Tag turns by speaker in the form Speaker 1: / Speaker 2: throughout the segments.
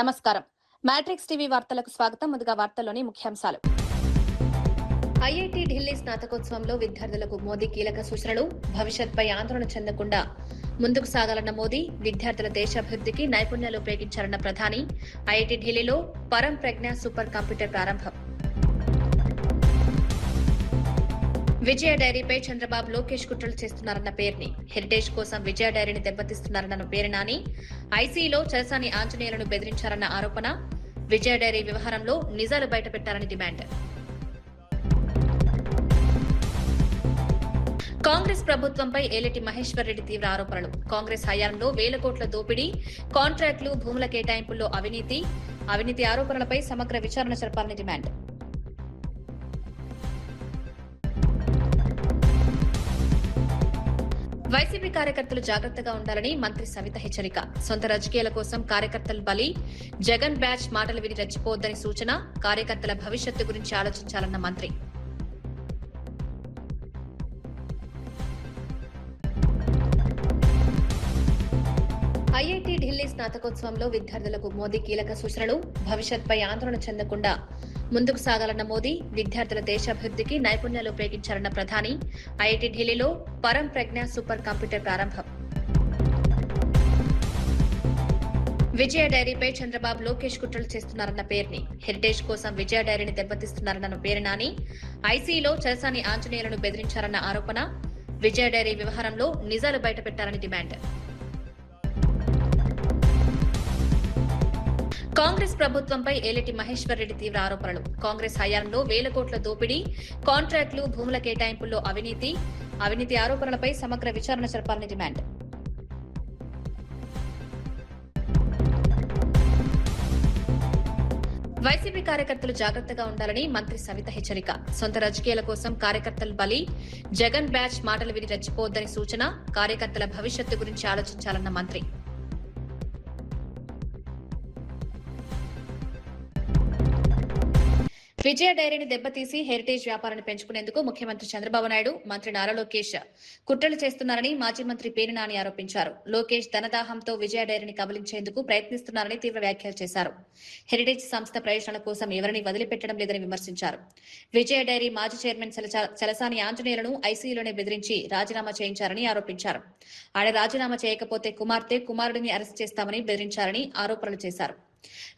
Speaker 1: నమస్కారం. Matrix TV వార్తలకు స్వాగతం. ముందుగా వార్తల్లోని ముఖ్యాంశాలు. ఐఐటి ఢిల్లీ స్నాతకోత్సవంలో విద్యార్థులకు మోదీ కీలక సూచనలు. భవిష్యత్పై ఆందోళన చెందకుండా ముందుకు సాగాలన్న మోదీ, విద్యార్థుల దేశాభివృద్ధికి నైపుణ్యాలు ఉపయోగించాలన్న ప్రధాని. ఐఐటి ఢిల్లీలో పరం ప్రజ్ఞ సూపర్ కంప్యూటర్ ప్రారంభం. విజయ డైరీపై చంద్రబాబు లోకేష్ కుట్రలు చేస్తున్నారన్న పేరుని, హెరిటేజ్ కోసం విజయ డైరీని దెబ్బతీస్తున్నారన్న పేరు నాని. ఐసీలో చలసాని ఆంజనేయులను బెదిరించారన్న ఆరోపణ. విజయ డైరీ వ్యవహారంలో నిజాలు బయటపెట్టాలని డిమాండ్. కాంగ్రెస్ ప్రభుత్వంపై ఏలేటి మహేశ్వర్ రెడ్డి తీవ్ర ఆరోపణలు. కాంగ్రెస్ హయాంలో వేల కోట్ల దోపిడీ, కాంట్రాక్టులు, భూముల కేటాయింపుల్లో అవినీతి ఆరోపణలపై సమగ్ర విచారణ జరపాలని డిమాండ్. వైసీపీ కార్యకర్తలు జాగ్రత్తగా ఉండాలని మంత్రి సవిత హెచ్చరిక. సొంత రాజకీయాల కోసం కార్యకర్తలు బలి, జగన్ బ్యాచ్ మాటలు విని రెచ్చిపోవద్దని సూచన. కార్యకర్తల భవిష్యత్తు గురించి ఆలోచించాలన్న మంత్రి. ఐఐటి ఢిల్లీ స్నాతకోత్సవంలో విద్యార్థులకు మోదీ కీలక సూచనలు. భవిష్యత్పై ఆందోళన చెందకుండా ముందుకు సాగాలన్న మోదీ, విద్యార్థుల దేశాభివృద్ధికి నైపుణ్యాలు ఉపయోగించాలన్న ప్రధాని. ఐఐటి ఢిల్లీలో పరం ప్రజ్ఞ సూపర్ కంప్యూటర్ ప్రారంభం. విజయ డైరీపై చంద్రబాబు లోకేష్ కుట్రలు చేస్తున్నారన్న పేరుని, హెరిటేజ్ కోసం విజయ డైరీని దెబ్బతీస్తున్నారన్న పేరు నాని. ఐసీలో చలసాని ఆంజనేయులను బెదిరించారన్న ఆరోపణ. విజయ డైరీ వ్యవహారంలో నిజాలు బయటపెట్టాలని డిమాండ్. కాంగ్రెస్ ప్రభుత్వంపై ఏలేటి మహేశ్వర్ రెడ్డి తీవ్ర ఆరోపణలు. కాంగ్రెస్ హయాంలో వేల కోట్ల దోపిడీ, కాంట్రాక్టులు, భూముల కేటాయింపుల్లో అవినీతి ఆరోపణలపై సమగ్ర విచారణ జరపాలని డిమాండ్. వైసీపీ కార్యకర్తలు జాగ్రత్తగా ఉండాలని మంత్రి సవిత హెచ్చరిక. సొంత రాజకీయాల కోసం కార్యకర్తలు బలి, జగన్ బ్యాచ్ మాటలు విని రెచ్చిపోవద్దని సూచన. కార్యకర్తల భవిష్యత్తు గురించి ఆలోచించాలన్న మంత్రి. విజయ డైరీని దెబ్బతీసి హెరిటేజ్ వ్యాపారాన్ని పెంచుకునేందుకు ముఖ్యమంత్రి చంద్రబాబు నాయుడు, మంత్రి నారా లోకేష్ కుట్రలు చేస్తున్నారని మాజీ మంత్రి పేర్ని నాని ఆరోపించారు. లోకేష్ ధనదాహంతో విజయ డైరీని కబలించేందుకు ప్రయత్నిస్తున్నారని తీవ్ర వ్యాఖ్యలు చేశారు. హెరిటేజ్ సంస్థ ప్రయోజనాల కోసం ఎవరిని వదిలిపెట్టడం లేదని విమర్శించారు. విజయ డైరీ మాజీ చైర్మన్ చలసాని ఆంజనేయులను ఐసీయూలోనే బెదిరించి రాజీనామా చేయించారని ఆరోపించారు. ఆయన రాజీనామా చేయకపోతే కుమారుడిని అరెస్ట్ చేస్తామని బెదిరించారని ఆరోపణలు చేశారు.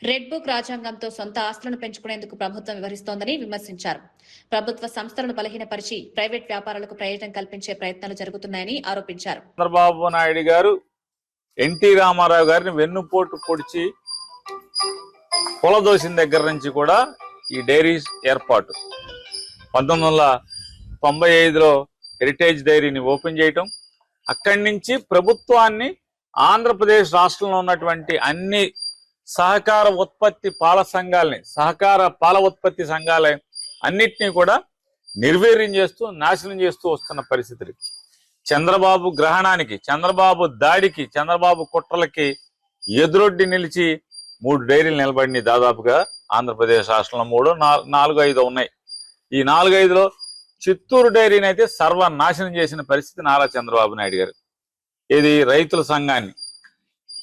Speaker 1: రెడ్ బుక్ రాజ్యాంగంతో సొంత ఆస్తులను పెంచుకునేందుకు ప్రభుత్వం వ్యవహరిస్తోందని విమర్శించారు. ప్రభుత్వ సంస్థలను బలహీనపరిచి ప్రైవేట్ వ్యాపారాలకు ప్రయోజనం కల్పించే ప్రయత్నాలు జరుగుతున్నాయని ఆరోపించారు.
Speaker 2: చంద్రబాబు నాయుడు గారు ఎన్టీ రామారావు గారిని వెన్నుపోటు పొడిచి పొలదోసిన దగ్గర నుంచి కూడా ఈ డైరీస్ ఏర్పాటు. 1995లో హెరిటేజ్ డైరీని ఓపెన్ చేయటం, అక్కడి నుంచి ప్రభుత్వాన్ని ఆంధ్రప్రదేశ్ రాష్ట్రంలో ఉన్నటువంటి అన్ని సహకార పాల ఉత్పత్తి సంఘాలని అన్నిటినీ కూడా నిర్వీర్యం చేస్తూ నాశనం చేస్తూ వస్తున్న పరిస్థితులు. చంద్రబాబు గ్రహణానికి, చంద్రబాబు దాడికి, చంద్రబాబు కుట్రలకి ఎదురొడ్డి నిలిచి 3 డైరీలు నిలబడినాయి. దాదాపుగా ఆంధ్రప్రదేశ్ రాష్ట్రంలో 4-5 ఉన్నాయి. ఈ 4-5లో చిత్తూరు డైరీని అయితే సర్వనాశనం చేసిన పరిస్థితి నారా చంద్రబాబు నాయుడు గారు. ఇది రైతుల సంఘాన్ని.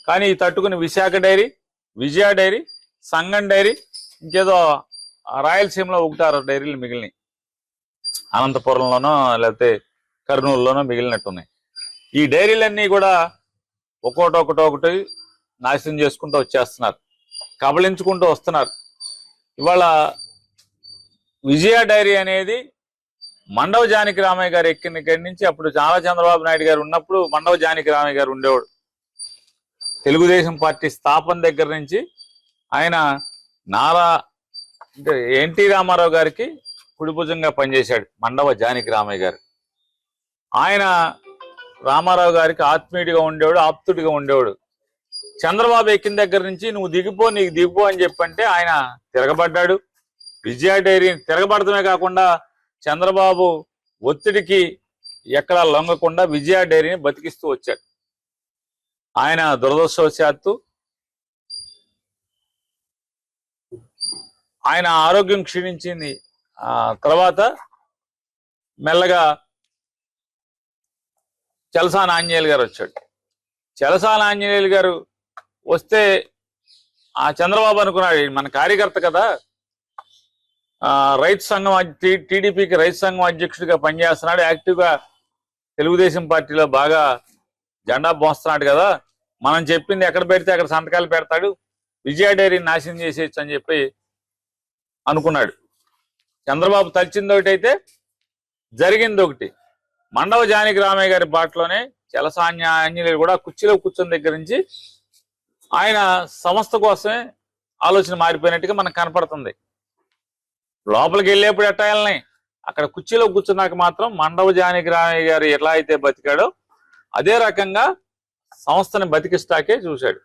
Speaker 2: కానీ ఈ తట్టుకుని విశాఖ డైరీ, విజయ డైరీ, సంగం డైరీ, ఇంకేదో రాయలసీమలో 1-6 డైరీలు మిగిలినాయి. అనంతపురంలోనో లేకపోతే కర్నూలులోనో మిగిలినట్టున్నాయి. ఈ డైరీలన్నీ కూడా ఒక్కొక్కటి నాశనం చేసుకుంటూ వచ్చేస్తున్నారు, కబలించుకుంటూ వస్తున్నారు. ఇవాళ విజయ డైరీ అనేది మండవ జానకి రామయ్య గారు ఎక్కిన ఇక్కడి నుంచి, అప్పుడు చాలా చంద్రబాబు నాయుడు గారు ఉన్నప్పుడు మండవ జానకి రామయ్య గారు ఉండేవాడు. తెలుగుదేశం పార్టీ స్థాపన దగ్గర నుంచి ఆయన ఎన్టీ రామారావు గారికి కుడిభుజంగా పనిచేశాడు మండవ జానకి రామయ్య గారు. ఆయన రామారావు గారికి ఆత్మీయుడిగా ఉండేవాడు, ఆప్తుడిగా ఉండేవాడు. చంద్రబాబు ఎక్కిన దగ్గర నుంచి నీకు దిగిపో అని చెప్పంటే ఆయన తిరగబడ్డాడు. విజయ డైరీని తిరగబడటమే కాకుండా చంద్రబాబు ఒత్తిడికి ఎక్కడా లొంగకుండా విజయ డైరీని బతికిస్తూ వచ్చాడు. ఆయన దురదృష్టవశాత్తు ఆయన ఆరోగ్యం క్షీణించింది. తర్వాత మెల్లగా చలసాని ఆంజనేయులు గారు వచ్చాడు. చలసాని ఆంజనేయులు గారు వస్తే ఆ చంద్రబాబు అనుకున్నాడు మన కార్యకర్త కదా, రైతు సంఘం టీడీపీకి రైతు సంఘం అధ్యక్షుడిగా పనిచేస్తున్నాడు, యాక్టివ్ గా తెలుగుదేశం పార్టీలో బాగా జెండా మోస్తున్నాడు కదా, మనం చెప్పింది ఎక్కడ పెడితే అక్కడ సంతకాలు పెడతాడు, విజయ డైరీని నాశనం చేసేయచ్చు అని చెప్పి అనుకున్నాడు. చంద్రబాబు తలిచింది ఒకటి అయితే జరిగింది ఒకటి. మండవ జానకి రామయ్య గారి బాటలోనే ఆంజనేయులు కూడా కుర్చీలో కూర్చొని దగ్గర నుంచి ఆయన సంస్థ కోసమే ఆలోచన మారిపోయినట్టుగా మనకు కనపడుతుంది. లోపలికి వెళ్ళేప్పుడు ఎట్టాయాలని అక్కడ కుర్చీలో కూర్చున్నాక మాత్రం మండవ జానకి రామయ్య గారు ఎలా అయితే బతికాడో అదే రకంగా సంస్థని బతికిస్తాకే చూశాడు.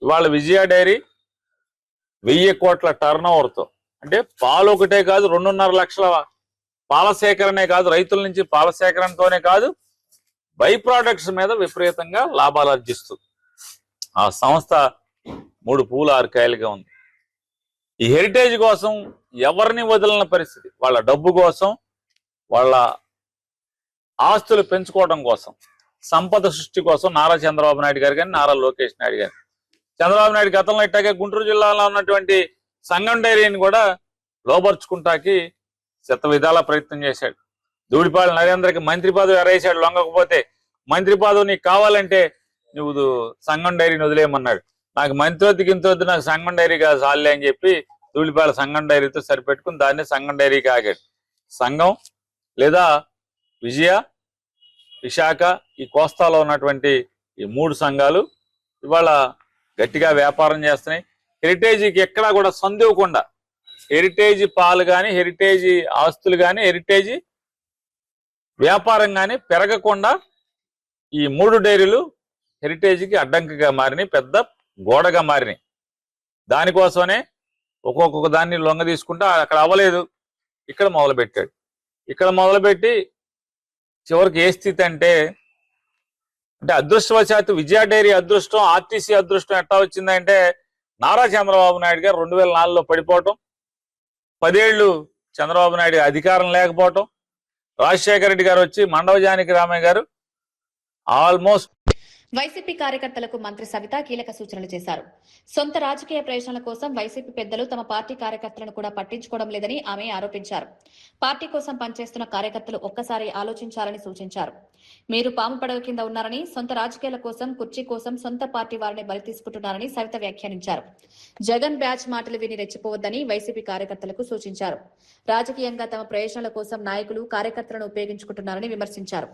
Speaker 2: ఇవాళ విజయ డైరీ 1000 కోట్ల టర్న్ ఓవర్తో, అంటే పాలు ఒకటే కాదు 2.5 లక్షల పాల సేకరణే కాదు, రైతుల నుంచి పాల సేకరణతోనే కాదు, బై ప్రోడక్ట్స్ మీద విపరీతంగా లాభాలు ఆర్జిస్తుంది. ఆ సంస్థ 3 పూలు 6 కాయలుగా ఉంది. ఈ హెరిటేజ్ కోసం ఎవరిని వదిలిన పరిస్థితి, వాళ్ళ డబ్బు కోసం, వాళ్ళ ఆస్తులు పెంచుకోవడం కోసం, సంపద సృష్టి కోసం నారా చంద్రబాబు నాయుడు గారు కానీ నారా లోకేష్ నాయుడు గారు. చంద్రబాబు నాయుడు గతంలో ఇట్టాగే గుంటూరు జిల్లాలో ఉన్నటువంటి సంగం డైరీని కూడా లోపరుచుకుంటాకి శత విధాల ప్రయత్నం చేశాడు. ధూళిపాళ నరేంద్రకి మంత్రి పదవి ఎరేసాడు, లొంగకపోతే మంత్రి పదవి నీకు కావాలంటే నువ్వు సంగం డైరీని వదిలేయమన్నాడు. నాకు మంత్రి గింతొద్దు, నాకు సంగం డైరీ కాదు చాలే అని చెప్పి ధూళిపాళ సంగం డైరీతో సరిపెట్టుకుని దాన్ని సంగం డైరీకి ఆగాడు. సంఘం లేదా విజయ, విశాఖ, ఈ కోస్తాలో ఉన్నటువంటి ఈ 3 సంఘాలు ఇవాళ గట్టిగా వ్యాపారం చేస్తున్నాయి. హెరిటేజీకి ఎక్కడా కూడా సందేవకుండా, హెరిటేజ్ పాలు కానీ, హెరిటేజ్ ఆస్తులు కానీ, హెరిటేజ్ వ్యాపారం కానీ పెరగకుండా ఈ 3 డైరీలు హెరిటేజ్కి అడ్డంకిగా మారినాయి, పెద్ద గోడగా మారినాయి. దానికోసమనే ఒక్కొక్క దాన్ని లొంగ తీసుకుంటా అక్కడ అవ్వలేదు, ఇక్కడ మొదలుపెట్టాడు. ఇక్కడ మొదలుపెట్టి చివరికి ఏ స్థితి అంటే అదృష్టవశాత్తు విజయ డైరీ అదృష్టం, ఆర్టీసీ అదృష్టం ఎట్లా వచ్చిందంటే నారా చంద్రబాబు నాయుడు గారు 2004లో పడిపోవటం, 10 ఏళ్ళు చంద్రబాబు నాయుడు అధికారం లేకపోవటం, రాజశేఖర రెడ్డి గారు వచ్చి మండవ జానకి రామయ్య గారు ఆల్మోస్ట్.
Speaker 1: వైసీపీ కార్యకర్తలకు మంత్రి సవిత కీలక సూచనలు చేశారు. సొంత రాజకీయ ప్రయోజనాల కోసం వైసీపీ పెద్దలు తమ పార్టీ కార్యకర్తలను కూడా పట్టించుకోవడం లేదని ఆమె ఆరోపించారు. పార్టీ కోసం పనిచేస్తున్న కార్యకర్తలు ఒక్కసారి ఆలోచించాలని సూచించారు. మీరు పాము పడవ కింద ఉన్నారని, సొంత రాజకీయాల కోసం, కుర్చీ కోసం సొంత పార్టీ వారిని బలి తీసుకుంటున్నారని సవిత వ్యాఖ్యానించారు. జగన్ బ్యాచ్ మాటలు విని రెచ్చిపోవద్దని వైసీపీ కార్యకర్తలకు సూచించారు. రాజకీయంగా తమ ప్రయోజనాల కోసం నాయకులు కార్యకర్తలను ఉపయోగించుకుంటున్నారని విమర్శించారు.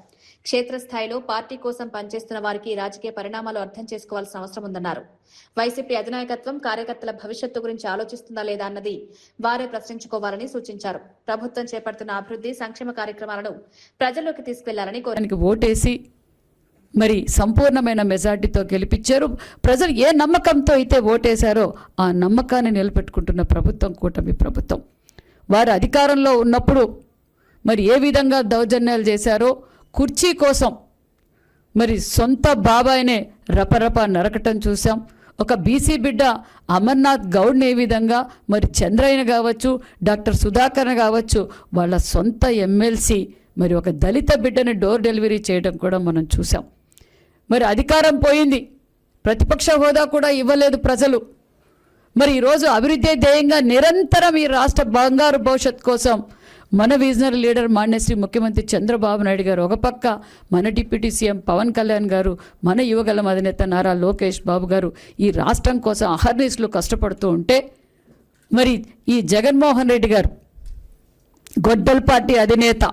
Speaker 1: క్షేత్రస్థాయిలో పార్టీ కోసం పనిచేస్తున్న వారికి రాజకీయ పరిణామాలు అర్థం చేసుకోవాల్సిన అవసరం ఉందన్నారు. వైసీపీ అధినాయకత్వం కార్యకర్తల భవిష్యత్తు గురించి ఆలోచిస్తుందా లేదా అన్నది వారే ప్రశ్నించుకోవాలని సూచించారు. ప్రభుత్వం చేపడుతున్న అభివృద్ధి సంక్షేమ కార్యక్రమాలను ప్రజల్లోకి తీసుకెళ్లాలని కోరారు.
Speaker 3: ఓటేసి మరి సంపూర్ణమైన మెజార్టీతో గెలిపించారు. ప్రజలు ఏ నమ్మకంతో అయితే ఓటేశారో ఆ నమ్మకాన్ని నిలబెట్టుకుంటున్న ప్రభుత్వం కూటమి ప్రభుత్వం. వారు అధికారంలో ఉన్నప్పుడు మరి ఏ విధంగా దౌర్జన్యాలు చేశారో, కుర్చీ కోసం మరి సొంత బాబాయినే రపరప నరకటం చూసాం. ఒక బీసీ బిడ్డ అమర్నాథ్ గౌడ్ని ఏ విధంగా, మరి చంద్రయ్య కావచ్చు, డాక్టర్ సుధాకర్ కావచ్చు, వాళ్ళ సొంత ఎమ్మెల్సీ మరి ఒక దళిత బిడ్డని డోర్ డెలివరీ చేయడం కూడా మనం చూసాం. మరి అధికారం పోయింది, ప్రతిపక్ష హోదా కూడా ఇవ్వలేదు ప్రజలు. మరి ఈరోజు అభివృద్ధి ధ్యేయంగా నిరంతరం ఈ రాష్ట్ర బంగారు భవిష్యత్ కోసం మన విజనరీ లీడర్ మాన్యశ్రీ ముఖ్యమంత్రి చంద్రబాబు నాయుడు గారు ఒక పక్క, మన డిప్యూటీ సీఎం పవన్ కళ్యాణ్ గారు, మన యువగలం అధినేత నారా లోకేష్ బాబు గారు ఈ రాష్ట్రం కోసం అహర్నిశలు కష్టపడుతూ ఉంటే, మరి ఈ జగన్మోహన్ రెడ్డి గారు గొడ్డల్ పార్టీ అధినేత,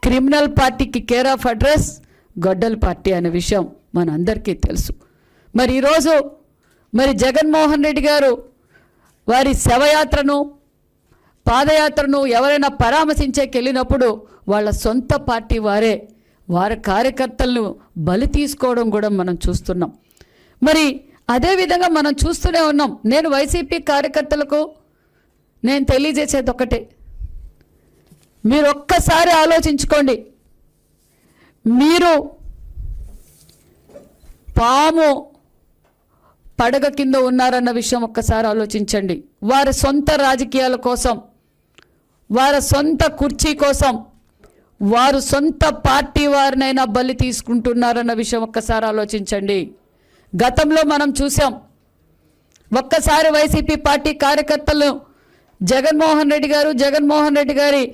Speaker 3: క్రిమినల్ పార్టీకి కేర్ ఆఫ్ అడ్రస్ గొడ్డల్ పార్టీ అనే విషయం మనందరికీ తెలుసు. మరి ఈరోజు మరి జగన్మోహన్ రెడ్డి గారు వారి శవయాత్రను, పాదయాత్రను ఎవరైనా పరామర్శించేకెళ్ళినప్పుడు వాళ్ళ సొంత పార్టీ వారి కార్యకర్తలను బలి తీసుకోవడం కూడా మనం చూస్తున్నాం. మరి అదేవిధంగా మనం చూస్తూనే ఉన్నాం. నేను వైసీపీ కార్యకర్తలకు నేను తెలియజేసేది ఒకటే, మీరు ఒక్కసారి ఆలోచించుకోండి. మీరు పాము పడగ కింద ఉన్నారన్న విషయం ఒక్కసారి ఆలోచించండి. వారి సొంత రాజకీయాల కోసం, వారి సొంత కుర్చీ కోసం, వారు సొంత పార్టీ వారినైనా బలి తీసుకుంటున్నారన్న విషయం ఒక్కసారి ఆలోచించండి. గతంలో మనం చూసాం, ఒక్కసారి వైసీపీ పార్టీ కార్యకర్తలను జగన్మోహన్ రెడ్డి గారి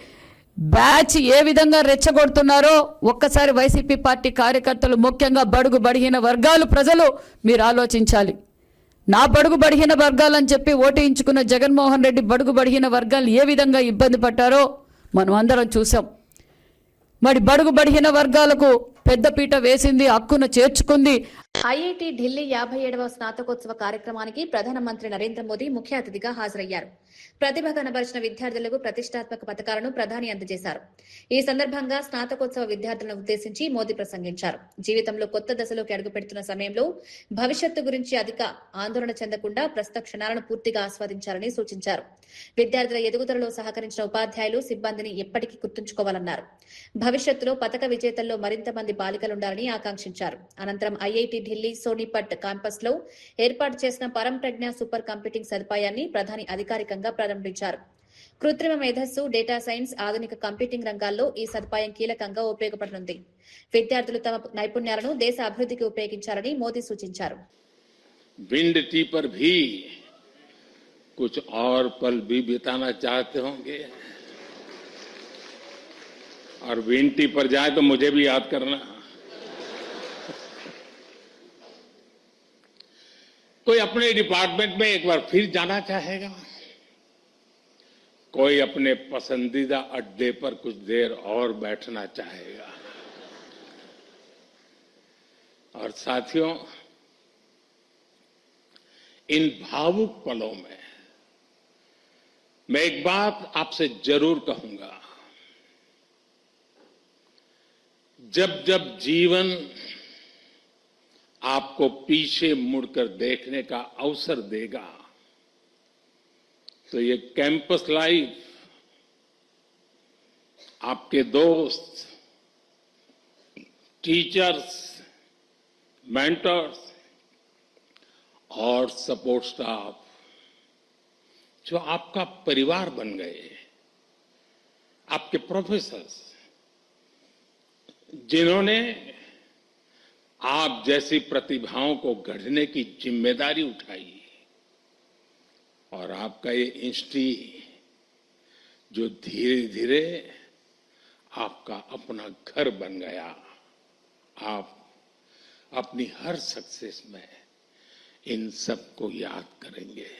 Speaker 3: బ్యాచ్ ఏ విధంగా రెచ్చగొడుతున్నారో ఒక్కసారి వైసీపీ పార్టీ కార్యకర్తలు, ముఖ్యంగా బడుగు బడిహీన వర్గాలు ప్రజలు మీరు ఆలోచించాలి. నా బడుగు బడిహీన వర్గాలని చెప్పి ఓటేయించుకున్న జగన్మోహన్ రెడ్డి బడుగు బడిహీన వర్గాలు ఏ విధంగా ఇబ్బంది పడ్డారో మనం అందరం చూసాం. మరి బడుగు బడిహీన వర్గాలకు పెద్దపీట వేసింది, హక్కును చేర్చుకుంది.
Speaker 1: ఐఐటి ఢిల్లీ 57వ స్నాతకోత్సవ కార్యక్రమానికి ప్రధానమంత్రి నరేంద్ర మోదీ ముఖ్య అతిథిగా హాజరయ్యారు. ప్రతిభ కనబరిచిన విద్యార్థులకు ప్రతిష్టాత్మక పథకాలను ప్రధాని అందజేశారు. ఈ సందర్భంగా స్నాతకోత్సవ విద్యార్థులను ఉద్దేశించి మోదీ ప్రసంగించారు. జీవితంలో కొత్త దశలోకి అడుగుపెడుతున్న సమయంలో భవిష్యత్తు గురించి అధిక ఆందోళన చెందకుండా ప్రస్తుత క్షణాలను పూర్తిగా ఆస్వాదించాలని సూచించారు. విద్యార్థుల ఎదుగుదలలో సహకరించిన ఉపాధ్యాయులు, సిబ్బందిని ఎప్పటికీ గుర్తుంచుకోవాలన్నారు. భవిష్యత్తులో పథక విజేతల్లో మరింత మంది బాలికలుండాలని ఆకాంక్షించారు. అనంతరం ఐఐటి ఢిల్లీ సోనిపట్ క్యాంపస్ లో ఏర్పాటు చేసిన పరంప్రజ్ఞ సూపర్ కంప్యూటింగ్ సదుపాయాన్ని ప్రధాని అధికారికంగా ప్రారంభించారు. కృత్రిమ మేధస్సు, డేటా సైన్స్, ఆధునిక కంప్యూటింగ్ రంగాల్లో ఈ సదుపాయం కీలకంగా ఉపయోగపడనుంది. విద్యార్థులు తమ నైపుణ్యాలను దేశ అభివృద్ధికి ఉపయోగించాలని మోదీ సూచించారు.
Speaker 4: विंड टी पर भी कुछ और पल भी बिताना चाहते होंगे और विंड टी पर जाए तो मुझे भी याद करना. कोई अपने डिपार्टमेंट में एक बार फिर जाना चाहेगा, कोई अपने पसंदीदा अड्डे पर कुछ देर और बैठना चाहेगा. और साथियों, इन भावुक पलों में मैं एक बात आपसे जरूर कहूंगा. जब जब जीवन आपको पीछे मुड़कर देखने का अवसर देगा तो ये कैंपस लाइफ आपके दोस्त, टीचर्स, मेंटर्स और सपोर्ट स्टाफ जो आपका परिवार बन गए, आपके प्रोफेसर्स जिन्होंने आप जैसी प्रतिभाओं को गढ़ने की जिम्मेदारी उठाई, और आपका ये इंस्टीट्यूट जो धीरे धीरे आपका अपना घर बन गया. आप अपनी हर सक्सेस में इन सबको याद करेंगे.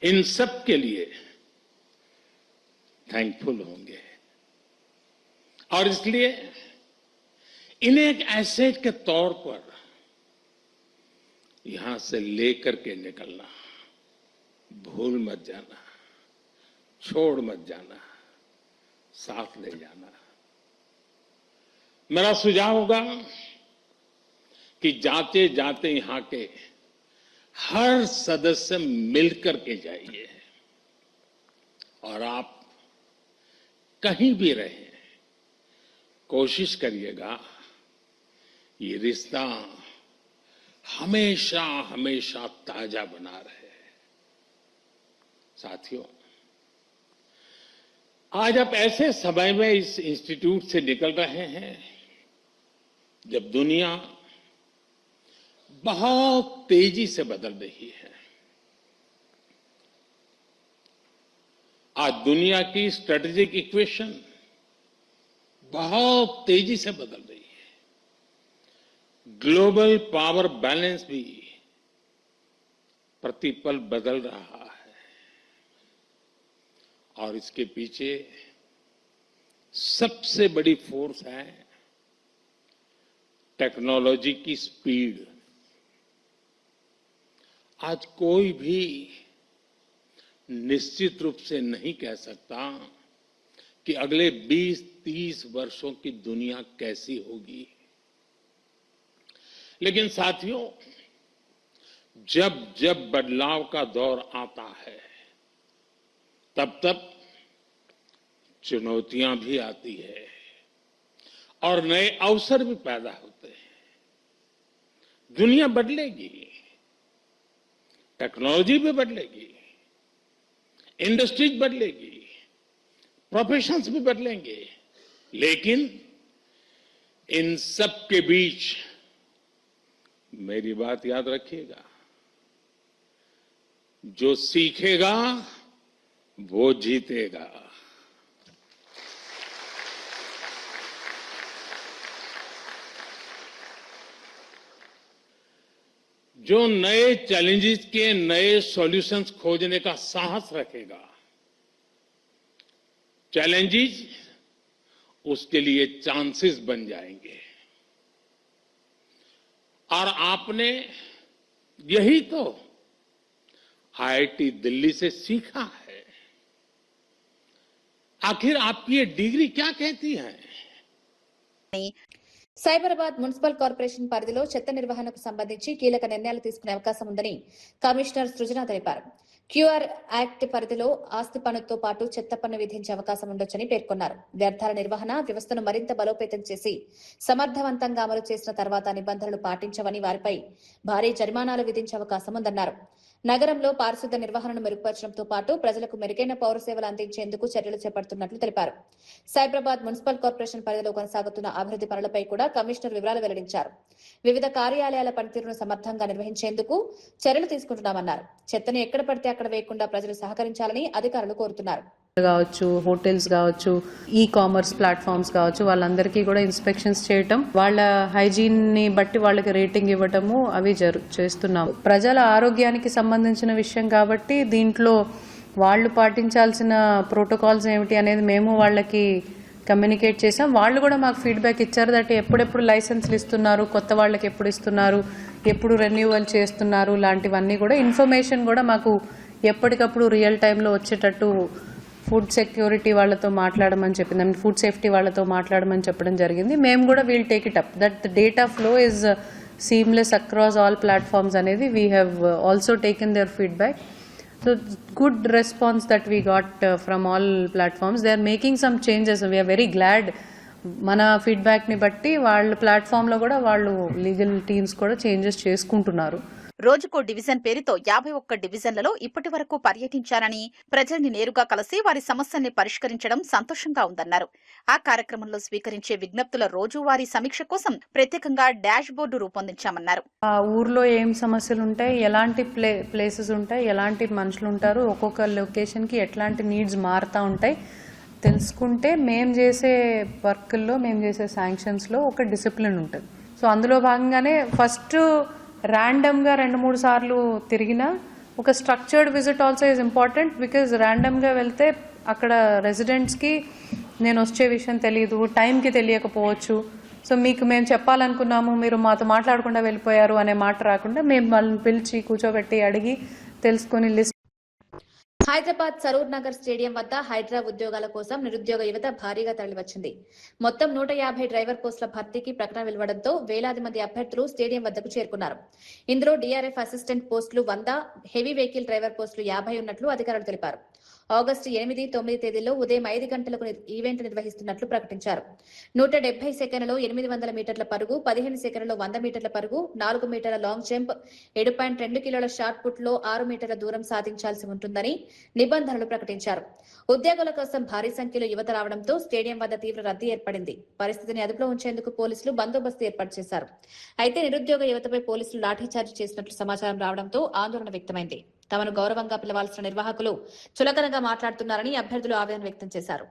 Speaker 4: इन सब के लिए थैंकफुल होंगे और इसलिए इन्हें एक एसेट के तौर पर यहां से लेकर के निकलना. भूल मत जाना, छोड़ मत जाना, साथ ले जाना. मेरा सुझाव होगा कि जाते जाते यहां के हर सदस्य मिलकर के जाइए और आप कहीं भी रहें, कोशिश करिएगा ये रिश्ता हमेशा हमेशा ताजा बना रहे. साथियों, आज आप ऐसे समय में इस इंस्टीट्यूट से निकल रहे हैं जब दुनिया बहुत तेजी से बदल रही है. आज दुनिया की स्ट्रेटेजिक इक्वेशन बहुत तेजी से बदल रही है. ग्लोबल पावर बैलेंस भी प्रतिपल बदल रहा है और इसके पीछे सबसे बड़ी फोर्स है टेक्नोलॉजी की स्पीड. आज कोई भी निश्चित रूप से नहीं कह सकता कि अगले 20-30 वर्षों की दुनिया कैसी होगी. लेकिन साथियों, जब जब बदलाव का दौर आता है तब तब चुनौतियां भी आती है और नए अवसर भी पैदा होते हैं. दुनिया बदलेगी, टेक्नोलॉजी भी बदलेगी, इंडस्ट्रीज बदलेगी, प्रोफेशंस भी बदलेंगे, लेकिन इन सब के बीच मेरी बात याद रखिएगा, जो सीखेगा वो जीतेगा। जो नए चैलेंजेस के नए सॉल्यूशंस खोजने का साहस रखेगा, चैलेंजेस उसके लिए चांसेस बन जाएंगे। और आपने यही तो आईआईटी दिल्ली से सीखा है। आखिर आपकी ये डिग्री क्या कहती है?
Speaker 1: సైబరాబాద్ మున్సిపల్ కార్పొరేషన్ పరిధిలో చెత్త నిర్వహణకు సంబంధించి కీలక నిర్ణయాలు తీసుకునే అవకాశం ఉందని కమిషనర్ సృజన తెలిపారు. క్యూఆర్ యాక్ట్ పరిధిలో ఆస్తి పన్నుతో పాటు చెత్త పన్ను విధించే అవకాశం ఉండొచ్చని పేర్కొన్నారు. వ్యర్థాల నిర్వహణ వ్యవస్థను మరింత బలోపేతం చేసి సమర్థవంతంగా అమలు చేసిన తర్వాత నిబంధనలు పాటించవని వారిపై భారీ జరిమానాలు విధించే అవకాశం ఉందన్నారు. నగరంలో పారిశుద్ధ్య నిర్వహణను మెరుగుపరచడంతో పాటు ప్రజలకు మెరుగైన పౌర సేవలు అందించేందుకు చర్యలు చేపడుతున్నట్లు తెలిపారు. సైబరాబాద్ మున్సిపల్ కార్పొరేషన్ పరిధిలో కొనసాగుతున్న అభివృద్ధి పనులపై కూడా కమిషనర్ వివరాలు వెల్లడించారు. వివిధ కార్యాలయాల పనితీరును సమర్థంగా నిర్వహించేందుకు చర్యలు తీసుకుంటున్నామన్నారు. చెత్తను ఎక్కడ పడితే అక్కడ వేయకుండా ప్రజలు సహకరించాలని అధికారులు కోరుతున్నారు.
Speaker 5: కావచ్చు, హోటల్స్ కావచ్చు, ఈ కామర్స్ ప్లాట్ఫామ్స్ కావచ్చు, వాళ్ళందరికీ కూడా ఇన్స్పెక్షన్స్ చేయటం, వాళ్ళ హైజీన్ ని బట్టి వాళ్ళకి రేటింగ్ ఇవ్వటము అవి చేస్తున్నాం. ప్రజల ఆరోగ్యానికి సంబంధించిన విషయం కాబట్టి దీంట్లో వాళ్ళు పాటించాల్సిన ప్రోటోకాల్స్ ఏమిటి అనేది మేము వాళ్ళకి కమ్యూనికేట్ చేసాం. వాళ్ళు కూడా మాకు ఫీడ్బ్యాక్ ఇచ్చారు దట్ ఎప్పుడెప్పుడు లైసెన్స్లు ఇస్తున్నారు, కొత్త వాళ్ళకి ఎప్పుడు ఇస్తున్నారు, ఎప్పుడు రెన్యూవల్ చేస్తున్నారు, లాంటివన్నీ కూడా ఇన్ఫర్మేషన్ కూడా మాకు ఎప్పటికప్పుడు రియల్ టైంలో వచ్చేటట్టు ఫుడ్ సెక్యూరిటీ వాళ్ళతో మాట్లాడమని చెప్పింది, ఫుడ్ సేఫ్టీ వాళ్ళతో మాట్లాడమని చెప్పడం జరిగింది. మేము కూడా we'll take it up that the data flow is seamless across all platforms అనేది we have also taken their feedback. So good response that we got from all platforms. They are making some changes. We're very glad. మన ఫీడ్బ్యాక్ని బట్టి వాళ్ళ ప్లాట్ఫామ్లో కూడా వాళ్ళు legal teams కూడా changes చేసుకుంటున్నారు.
Speaker 6: రోజుకో డివిజన్ పేరుతో 51 డివిజన్లలో ఇప్పటి వరకు పర్యటించారని, ప్రజల్ని నేరుగా కలిసి వారి సమస్యల్ని పరిష్కరించడం సంతోషంగా ఉందన్నారు. ఆ కార్యక్రమంలో స్వీకరించే విజ్ఞప్తుల రోజువారీ సమీక్ష కోసం ప్రత్యేకంగా డాష్ బోర్డు రూపొందించామన్నారు.
Speaker 5: ఆ ఊర్లో ఏం సమస్యలు ఉంటాయి, ఎలాంటి ప్లేసెస్ ఉంటాయి, ఎలాంటి మనుషులు ఉంటారు, ఒక్కొక్క లొకేషన్కి ఎట్లాంటి నీడ్స్ మారుతూ ఉంటాయి తెలుసుకుంటే మేము చేసే వర్క్ల్లో, మేము చేసే శాంక్షన్స్లో ఒక డిసిప్లిన్ ఉంటుంది. సో అందులో భాగంగానే ఫస్ట్ ర్యాండమ్గా 2-3 సార్లు తిరిగినా ఒక structured visit also is important. Because ర్యాండమ్గా వెళ్తే అక్కడ రెసిడెంట్స్కి నేను వచ్చే విషయం తెలియదు, టైంకి తెలియకపోవచ్చు. సో మీకు మేము చెప్పాలనుకున్నాము, మీరు మాతో మాట్లాడకుండా వెళ్ళిపోయారు అనే మాట రాకుండా మేము వాళ్ళని పిలిచి కూర్చోబెట్టి అడిగి తెలుసుకుని లిస్ట్.
Speaker 1: హైదరాబాద్ సరూర్ నగర్ స్టేడియం వద్ద హైడ్రా ఉద్యోగాల కోసం నిరుద్యోగ యువత భారీగా తరలివచ్చింది. మొత్తం 150 డ్రైవర్ పోస్టుల భర్తీకి ప్రకటన వెలువడంతో వేలాది మంది అభ్యర్థులు స్టేడియం వద్దకు చేరుకున్నారు. ఇందులో డీఆర్ఎఫ్ అసిస్టెంట్ పోస్టులు 100, హెవీ వెహికల్ డ్రైవర్ పోస్టులు 50 ఉన్నట్లు అధికారులు తెలిపారు. ఆగస్టు 8, 9 తేదీల్లో ఉదయం 5 గంటలకు ఈవెంట్ నిర్వహిస్తున్నట్లు ప్రకటించారు. 170 సెకన్లలో 800 మీటర్ల పరుగు, 15 సెకన్లలో 100 మీటర్ల పరుగు, 4 మీటర్ల లాంగ్ జంప్, 7.2 కిలోల షార్ట్ పుట్ లో 6 మీటర్ల దూరం సాధించాల్సి ఉంటుందని నిబంధనలు ప్రకటించారు. ఉద్యోగుల కోసం భారీ సంఖ్యలో యువత రావడంతో స్టేడియం వద్ద తీవ్ర రద్దీ ఏర్పడింది. పరిస్థితిని అదుపులో ఉంచేందుకు పోలీసులు బందోబస్తు ఏర్పాటు చేశారు. అయితే నిరుద్యోగ యువతపై పోలీసులు లాఠీచార్జ్ చేసినట్లు సమాచారం రావడంతో ఆందోళన వ్యక్తమైంది. తమను గౌరవంగా పిలవాల్సిన నిర్వాహకులు చులకనగా మాట్లాడుతున్నారని అభ్యర్థులు ఆవేదన వ్యక్తం చేశారు.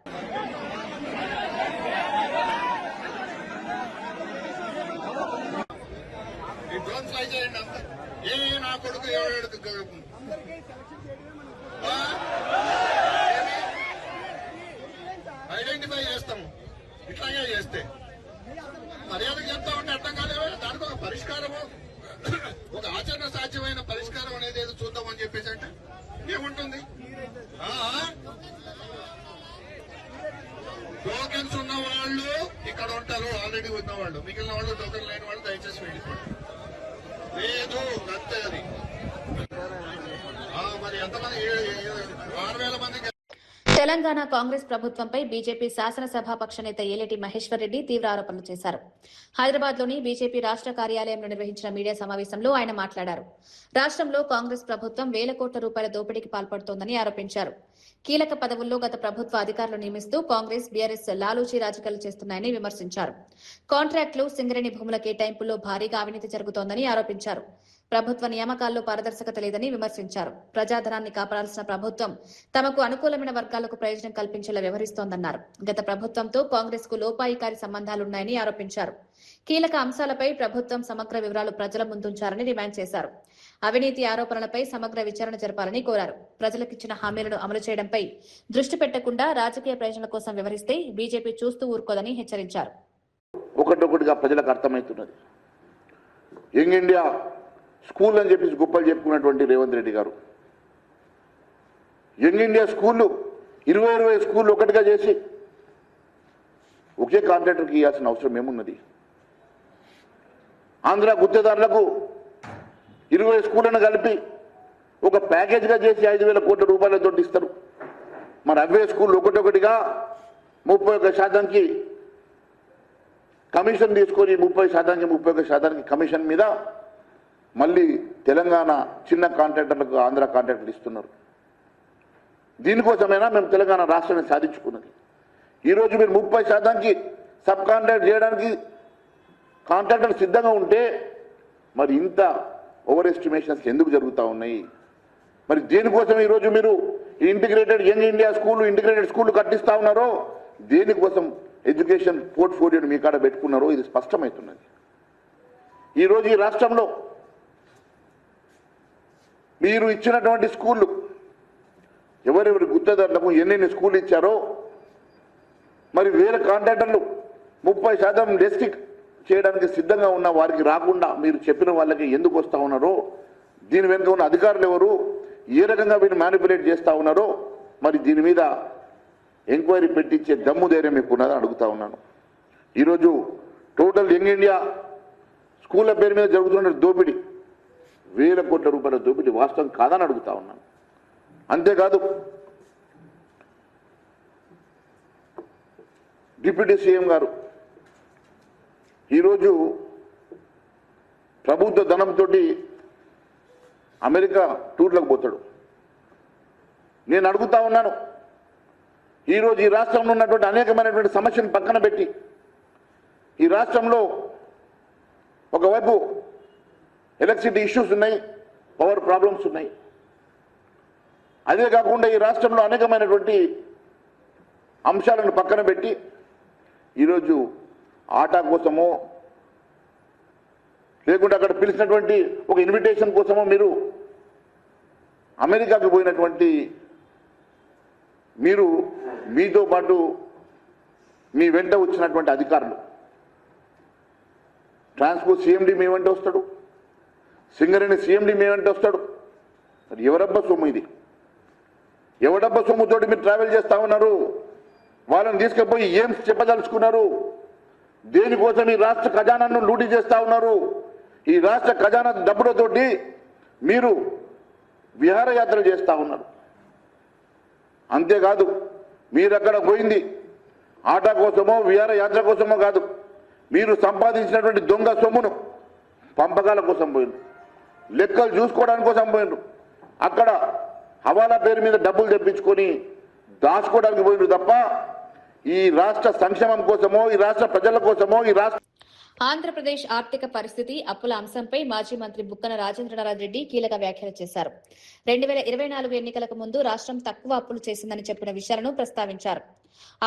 Speaker 7: ఐడెంటిఫై చేస్తాము. ఇట్లాగే చేస్తే మర్యాద చెప్తా ఉంటే అర్థం కాలేవా? దానికి ఒక పరిష్కారము, ఒక ఆచరణ సాధ్యమైన పరిష్కారం అనేది ఏదో చూద్దామని చెప్పేసి అంటే ఏముంటుంది? టోకెన్స్ ఉన్న వాళ్ళు ఇక్కడ ఉంటారు, ఆల్రెడీ ఉన్న వాళ్ళు, మిగిలిన వాళ్ళు టోకెన్ లేని వాళ్ళు దయచేసి వెళ్ళిపోండి. లేదు అంతే. అది మరి ఎంతమంది? 6,000 మందికి.
Speaker 1: తెలంగాణ కాంగ్రెస్ ప్రభుత్వంపై బీజేపీ శాసనసభాపక్ష నేత ఏలేటి మహేశ్వర్ రెడ్డి తీవ్ర ఆరోపణలు చేశారు. హైదరాబాద్ లోని బీజేపీ రాష్ట్ర కార్యాలయంలో నిర్వహించిన మీడియా సమావేశంలో ఆయన మాట్లాడారు. రాష్ట్రంలో కాంగ్రెస్ ప్రభుత్వం వేల కోట్ల రూపాయల దోపిడీకి పాల్పడుతోందని ఆరోపించారు. కీలక పదవుల్లో గత ప్రభుత్వ అధికారులు నియమిస్తూ కాంగ్రెస్, బీఆర్ఎస్ లాలూచీ రాజకీయాలు చేస్తున్నాయని విమర్శించారు. కాంట్రాక్టులు, సింగరేణి భూముల కేటాయింపుల్లో భారీగా అవినీతి జరుగుతోందని ఆరోపించారు. ప్రభుత్వ నియామకాల్లో పారదర్శకత లేదని విమర్శించారు. ప్రజాధనాన్ని కాపాడాల్సిన ప్రభుత్వం తమకు అనుకూలమైన వర్గాలకు ప్రయోజనం కల్పించేలా వ్యవహరిస్తోందన్నారు. గత ప్రభుత్వంతో కాంగ్రెస్ కు లోపాయికారి సంబంధాలున్నాయని ఆరోపించారు. కీలక అంశాలపై ప్రభుత్వం సమగ్ర వివరాలు ప్రజల ముందుంచారని డిమాండ్ చేశారు. అవినీతి ఆరోపణలపై సమగ్ర విచారణ జరపాలని కోరారు. ప్రజలకిచ్చిన హామీలను అమలు చేయడంపై దృష్టి పెట్టకుండా రాజకీయ ప్రయోజనాల కోసం వ్యవహరిస్తే బీజేపీ చూస్తూ ఊరుకోదని హెచ్చరించారు.
Speaker 8: ఒకటొకటిగా ప్రజలకు అర్థమవుతున్నది. యంగ్ ఇండియా స్కూల్ అని చెప్పేసి గొప్పలు చెప్పుకున్నటువంటి రేవంత్ రెడ్డి గారు యంగ్ ఇండియా స్కూళ్ళు 20 స్కూళ్ళు ఒకటిగా చేసి ఒకే కాంట్రాక్టర్కి ఇవ్వాల్సిన అవసరం ఏమున్నది? ఆంధ్ర గుత్తేదారులకు 20 స్కూళ్ళను కలిపి ఒక ప్యాకేజ్గా చేసి 5,000 కోట్ల రూపాయలతో ఇస్తారు. మరి అవే స్కూళ్ళు ఒకటొకటిగా 31% కమిషన్ తీసుకొని 30% కమిషన్ మీద మళ్ళీ తెలంగాణ చిన్న కాంట్రాక్టర్లకు ఆంధ్ర కాంట్రాక్టర్లు ఇస్తున్నారు. దీనికోసమైనా మేము తెలంగాణ రాష్ట్రాన్ని సాధించుకున్నది. ఈరోజు మీరు 30% సబ్ కాంట్రాక్ట్ చేయడానికి కాంట్రాక్టర్లు సిద్ధంగా ఉంటే మరి ఇంత ఓవర్ ఎస్టిమేషన్స్ ఎందుకు జరుగుతూ ఉన్నాయి? మరి దేనికోసం ఈరోజు మీరు integrated young India school, integrated school కట్టిస్తూ ఉన్నారో, దేనికోసం ఎడ్యుకేషన్ పోర్ట్ఫోలియోని మీ కాడ పెట్టుకున్నారో ఇది స్పష్టమవుతున్నది. ఈరోజు ఈ రాష్ట్రంలో మీరు ఇచ్చినటువంటి స్కూళ్ళు ఎవరెవరి గుత్తేదారులకు ఎన్నెన్ని స్కూళ్ళు ఇచ్చారో, మరి వేరే కాంట్రాక్టర్లు 30% డిస్ట్రిక్ట్ చేయడానికి సిద్ధంగా ఉన్న వారికి రాకుండా మీరు చెప్పిన వాళ్ళకి ఎందుకు వస్తూ ఉన్నారో, దీని వెనుక ఉన్న అధికారులు ఎవరు, ఏ రకంగా వీళ్ళు మ్యానిపులేట్ చేస్తూ ఉన్నారో, మరి దీని మీద ఎంక్వైరీ పెట్టించే దమ్ము ధైర్యం మీకు ఉన్నదని అడుగుతా ఉన్నాను. ఈరోజు టోటల్ యంగ్ ఇండియా స్కూళ్ళ పేరు మీద జరుగుతున్న దోపిడీ, 1,000 కోట్ల రూపాయల దోపిడీ వాస్తవం కాదని అడుగుతా ఉన్నాను. అంతేకాదు డిప్యూటీ సీఎం గారు ఈరోజు ప్రభుత్వ ధనంతో అమెరికా టూర్లకు పోతాడు. నేను అడుగుతా ఉన్నాను, ఈరోజు ఈ రాష్ట్రంలో ఉన్నటువంటి అనేకమైనటువంటి సమస్యను పక్కన పెట్టి, ఈ రాష్ట్రంలో ఒకవైపు ఎలక్ట్రిసిటీ ఇష్యూస్ ఉన్నాయి, పవర్ ప్రాబ్లమ్స్ ఉన్నాయి. అదే కాకుండా ఈ రాష్ట్రంలో అనేకమైనటువంటి అంశాలను పక్కన పెట్టి ఈరోజు ఆటా కోసమో లేకుంటే అక్కడ పిలిచినటువంటి ఒక ఇన్విటేషన్ కోసమో మీరు అమెరికాకు పోయినటువంటి మీరు, మీతో పాటు మీ వెంట వచ్చినటువంటి అధికారులు, ట్రాన్స్పోర్ట్ సిఎండి మీ వెంట వస్తాడు, సింగరేణి సిఎండి మీ వెంట వస్తాడు. మరి ఎవరబ్బా సొమ్ము ఇది? ఎవడబ్బా సొమ్ముతోటి మీరు ట్రావెల్ చేస్తూ ఉన్నారు? వాళ్ళని తీసుకుపోయి ఏం చెప్పదలుచుకున్నారు? దేనికోసం ఈ రాష్ట్ర ఖజానాను లూటీ చేస్తూ ఉన్నారు? ఈ రాష్ట్ర ఖజానా డబ్బులతోటి మీరు విహారయాత్రలు చేస్తూ ఉన్నారు. అంతేకాదు, మీరు అక్కడ పోయింది ఆటా కోసమో విహారయాత్ర కోసమో కాదు, మీరు సంపాదించినటువంటి దొంగ సొమ్మును పంపకాల కోసం పోయిండ్రు, లెక్కలు చూసుకోవడానికి కోసం పోయిండ్రు. అక్కడ హవాలా పేరు మీద డబ్బులు తెప్పించుకొని దాచుకోవడానికి పోయిండ్రు తప్ప ఈ రాష్ట్ర సంక్షేమం కోసమో, ఈ రాష్ట్ర ప్రజల కోసమో, ఈ రాష్ట్ర
Speaker 1: ఆంధ్రప్రదేశ్ ఆర్థిక పరిస్థితి, అప్పుల అంశంపై మాజీ మంత్రి బుగ్గన రాజేంద్రనాథ్ రెడ్డి కీలక వ్యాఖ్యలు చేశారు. 2024 ఎన్నికలకు ముందు రాష్ట్రం తక్కువ అప్పులు చేసిందని చెప్పిన విషయాలను ప్రస్తావించారు.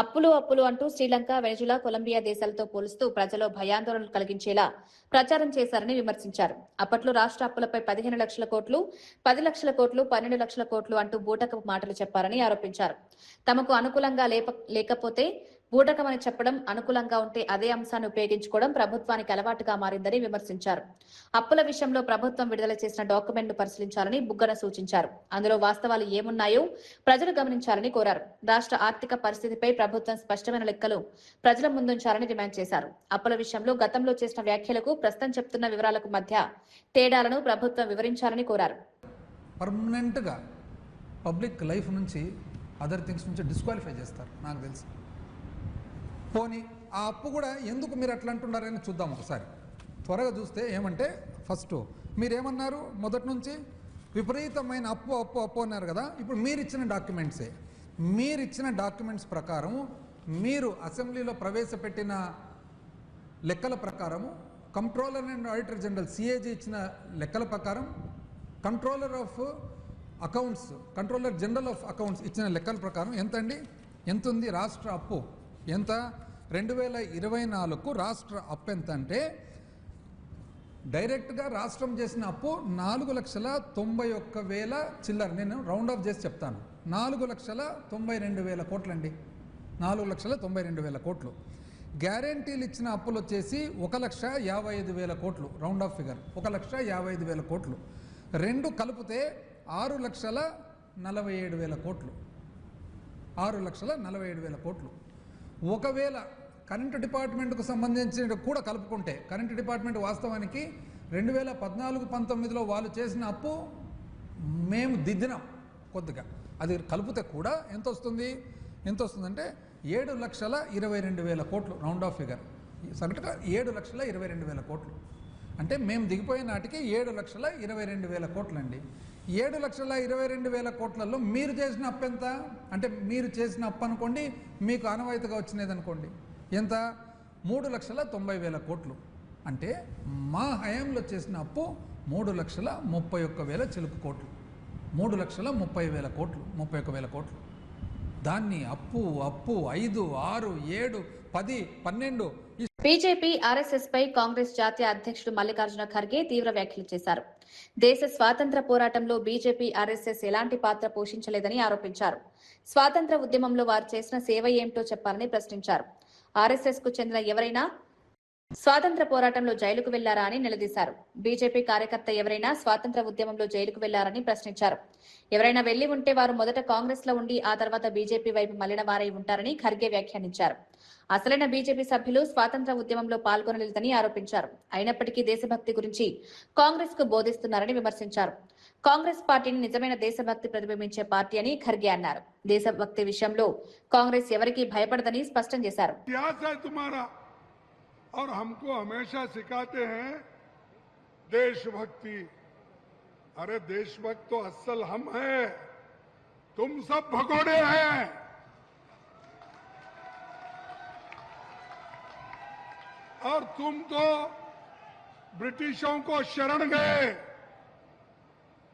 Speaker 1: అప్పులు అంటూ శ్రీలంక, వెనిజులా, కొలంబియా దేశాలతో పోలుస్తూ ప్రజల్లో భయాందోళనలు కలిగించేలా ప్రచారం చేశారని విమర్శించారు. అప్పట్లో రాష్ట్ర అప్పులపై 15 లక్షల కోట్లు, 10 లక్షల కోట్లు, 12 లక్షల కోట్లు అంటూ బూటకపు మాటలు చెప్పారని ఆరోపించారు. తమకు అనుకూలంగా లేకపోతే బూటకమని చెప్పడం, అనుకూలంగా ఉంటే అదే అంశాన్ని ఉపయోగించుకోవడం ప్రభుత్వానికి అలవాటుగా మారిందని విమర్శించారు. అప్పుల విషయంలో ప్రభుత్వం విడుదల చేసిన డాక్యుమెంట్ను పరిశీలించాలని బుగ్గన సూచించారు. అందులో వాస్తవాలు ఏమున్నాయో ప్రజలు గమనించాలని కోరారు. రాష్ట్ర ఆర్థిక పరిస్థితిపై ప్రభుత్వం స్పష్టమైన లెక్కలు ప్రజల ముందుంచాలని డిమాండ్ చేశారు. అప్పుల విషయంలో గతంలో చేసిన వ్యాఖ్యలకు ప్రస్తుతం చెప్తున్న వివరాలకు మధ్య తేడాలను ప్రభుత్వం వివరించాలని కోరారు.
Speaker 9: పర్మనెంట్గా పబ్లిక్ లైఫ్ నుంచి, అదర్ థింగ్స్ నుంచి డిస్క్వాలిఫై చేస్తారు నాకు తెలుసు. పోనీ ఆ అప్పు కూడా ఎందుకు మీరు అట్లా అంటున్నారని చూద్దాం ఒకసారి. త్వరగా చూస్తే ఏమంటే, ఫస్ట్ మీరేమన్నారు, మొదటి నుంచి విపరీతమైన అప్పు అన్నారు కదా. ఇప్పుడు మీరు ఇచ్చిన డాక్యుమెంట్సే మీరు ఇచ్చిన డాక్యుమెంట్స్ ప్రకారం, మీరు అసెంబ్లీలో ప్రవేశపెట్టిన లెక్కల ప్రకారము, controller and auditor general CAG ఇచ్చిన లెక్కల ప్రకారం, controller of accounts, controller general of accounts ఇచ్చిన లెక్కల ప్రకారం ఎంత అండి? ఎంత ఉంది రాష్ట్ర అప్పు? ఎంత? 2024కు రాష్ట్ర అప్పు ఎంత అంటే, డైరెక్ట్గా రాష్ట్రం చేసిన అప్పు 4,91,000 చిల్లర. నేను రౌండ్ ఆఫ్ చేసి చెప్తాను. 4,92,000 కోట్లు అండి. 4,92,000 కోట్లు. గ్యారెంటీలు ఇచ్చిన అప్పులు వచ్చేసి 1,55,000 కోట్లు. రౌండ్ ఆఫ్ ఫిగర్ 1,55,000 కోట్లు. రెండు కలిపితే 6,47,000 కోట్లు. 6,47,000 కోట్లు. ఒకవేళ కరెంటు డిపార్ట్మెంట్కు సంబంధించిన కూడా కలుపుకుంటే, కరెంటు డిపార్ట్మెంట్ వాస్తవానికి 2014-19లో వాళ్ళు చేసిన అప్పు మేము దిద్దినాం కొద్దిగా. అది కలిపితే కూడా ఎంత వస్తుంది? ఎంత వస్తుందంటే 7,22,000 కోట్లు. రౌండ్ ఆఫ్ ఫిగర్ సగటుగా 7,22,000 కోట్లు. అంటే మేము దిగిపోయే నాటికి 7,22,000 కోట్లు అండి. 7,22,000 కోట్లలో మీరు చేసిన అప్పు ఎంత అంటే, మీరు చేసిన అప్పు అనుకోండి, మీకు ఆనవాయితీగా వచ్చినది అనుకోండి, ఎంత? 3,90,000 కోట్లు. అంటే మా హయాంలో చేసిన అప్పు 3,31,000 చిలుకు కోట్లు. 3,30,000 కోట్లు, 31,000 కోట్లు. దాన్ని అప్పు 5, 6, 7, 10, 12
Speaker 1: బీజేపీ ఆర్ఎస్ఎస్ పై కాంగ్రెస్ జాతీయ అధ్యక్షుడు మల్లికార్జున ఖర్గే తీవ్ర వ్యాఖ్యలు చేశారు. దేశ స్వాతంత్ర పోరాటంలో బీజేపీ ఆర్ఎస్ఎస్ ఎలాంటి పాత్ర పోషించలేదని ఆరోపించారు. స్వాతంత్ర ఉద్యమంలో వారు చేసిన సేవ ఏమిటో చెప్పాలని ప్రశ్నించారు. ఆర్ఎస్ఎస్ కు చెందిన ఎవరైనా స్వాతంత్ర పోరాటంలో జైలుకు వెళ్లారా అని నిలదీశారు. బీజేపీ కార్యకర్త ఎవరైనా స్వాతంత్ర ఉద్యమంలో జైలుకు వెళ్లారని ప్రశ్నించారు. ఎవరైనా వెళ్లి ఉంటే వారు మొదట కాంగ్రెస్ లో ఉండి ఆ తర్వాత బీజేపీ వైపు మళ్లిన వారై ఉంటారని ఖర్గే వ్యాఖ్యానించారు. అసలైన బీజేపీ సభ్యులు స్వాతంత్ర ఉద్యమంలో పాల్గొనలేదని ఆరోపించారు. అయినప్పటికీ దేశభక్తి గురించి కాంగ్రెస్ కు బోధిస్తున్నారని విమర్శించారు. కాంగ్రెస్ పార్టీని నిజమైన దేశభక్తి ప్రతిబింబించే పార్టీ అని ఖర్గే అన్నారు. దేశభక్తి విషయంలో కాంగ్రెస్ ఎవరికీ భయపడదని స్పష్టం చేశారు.
Speaker 7: और हमको हमेशा सिखाते हैं देशभक्ति। अरे देशभक्त तो असल हम हैं, तुम सब भगोड़े हैं। और तुम तो ब्रिटिशों को शरण गए,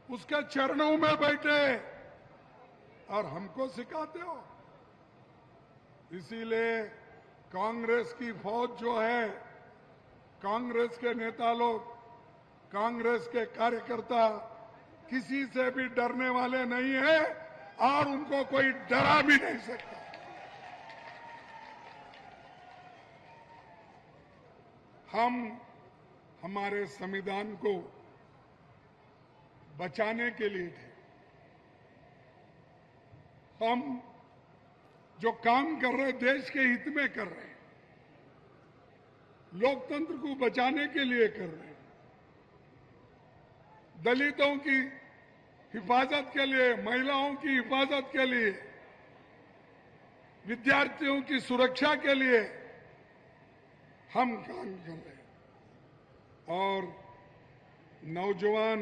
Speaker 7: उसके चरणों में बैठे और हमको सिखाते हो। इसीलिए कांग्रेस की फौज जो है, कांग्रेस के नेता लोग, कांग्रेस के कार्यकर्ता किसी से भी डरने वाले नहीं है और उनको कोई डरा भी नहीं सकता। हम हमारे संविधान को बचाने के लिए थे। हम जो काम कर रहे देश के हित में कर रहे हैं, लोकतंत्र को बचाने के लिए कर रहे हैं, दलितों की हिफाजत के लिए, महिलाओं की हिफाजत के लिए, विद्यार्थियों की सुरक्षा के लिए हम काम कर रहे हैं। और नौजवान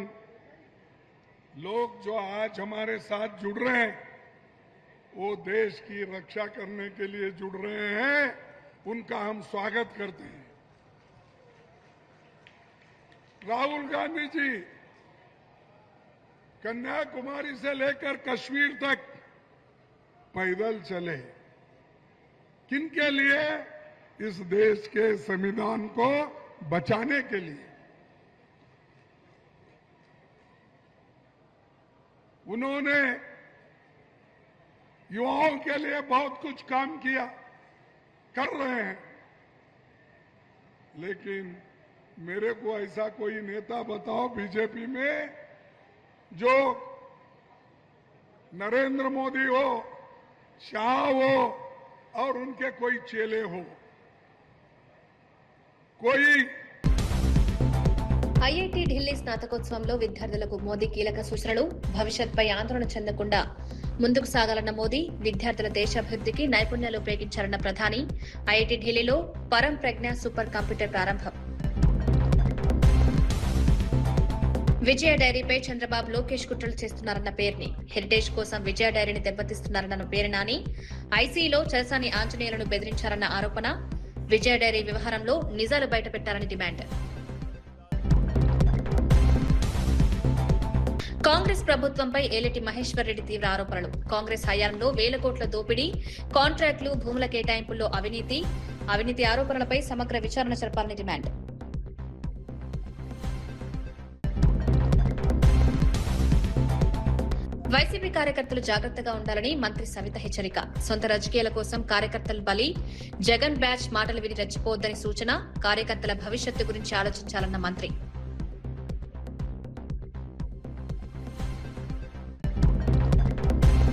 Speaker 7: लोग जो आज हमारे साथ जुड़ रहे हैं, वो देश की रक्षा करने के लिए जुड़ रहे हैं, उनका हम स्वागत करते हैं। राहुल गांधी जी कन्याकुमारी से लेकर कश्मीर तक पैदल चले, किनके लिए? इस देश के संविधान को बचाने के लिए। उन्होंने युवाओं के लिए बहुत कुछ काम किया, कर रहे हैं। लेकिन मेरे को ऐसा कोई नेता बताओ बीजेपी में जो नरेंद्र मोदी हो, शाह हो और उनके कोई चेले हो, कोई।
Speaker 1: ఐఐటి ఢిల్లీ స్నాతకోత్సవంలో విద్యార్థులకు మోదీ కీలక సూచనలు. భవిష్యత్పై ఆందోళన చెందకుండా ముందుకు సాగాలన్న మోదీ, విద్యార్థుల దేశాభివృద్ధికి నైపుణ్యాలు ఉపయోగించాలన్న ప్రధాని. ఐఐటి ఢిల్లీలో పరం ప్రజ్ఞ సూపర్ కంప్యూటర్ ప్రారంభం. విజయ డైరీపై చంద్రబాబు లోకేష్ కుట్రలు చేస్తున్నారన్న పేరుని, హెరిటేజ్ కోసం విజయ డైరీని దెబ్బతీస్తున్నారన్న పేరు నాని, ఐసీలో చలసాని ఆంజనేయులను బెదిరించారన్న ఆరోపణ, విజయ డైరీ వ్యవహారంలో నిజాలు బయటపెట్టారని డిమాండ్. కాంగ్రెస్ ప్రభుత్వంపై ఏలేటి మహేశ్వర్ రెడ్డి తీవ్ర ఆరోపణలు. కాంగ్రెస్ హయాంలో 1,000 కోట్ల దోపిడీ, కాంట్రాక్టులు, భూముల కేటాయింపుల్లో అవినీతి ఆరోపణలపై సమగ్ర విచారణ జరపాలని డిమాండ్. వైసీపీ కార్యకర్తలు జాగ్రత్తగా ఉండాలని మంత్రి సవిత హెచ్చరిక. సొంత రాజకీయాల కోసం కార్యకర్తలు బలి, జగన్ బ్యాచ్ మాటలు విని రెచ్చిపోవద్దని సూచన. కార్యకర్తల భవిష్యత్తు గురించి ఆలోచించాలన్న మంత్రి.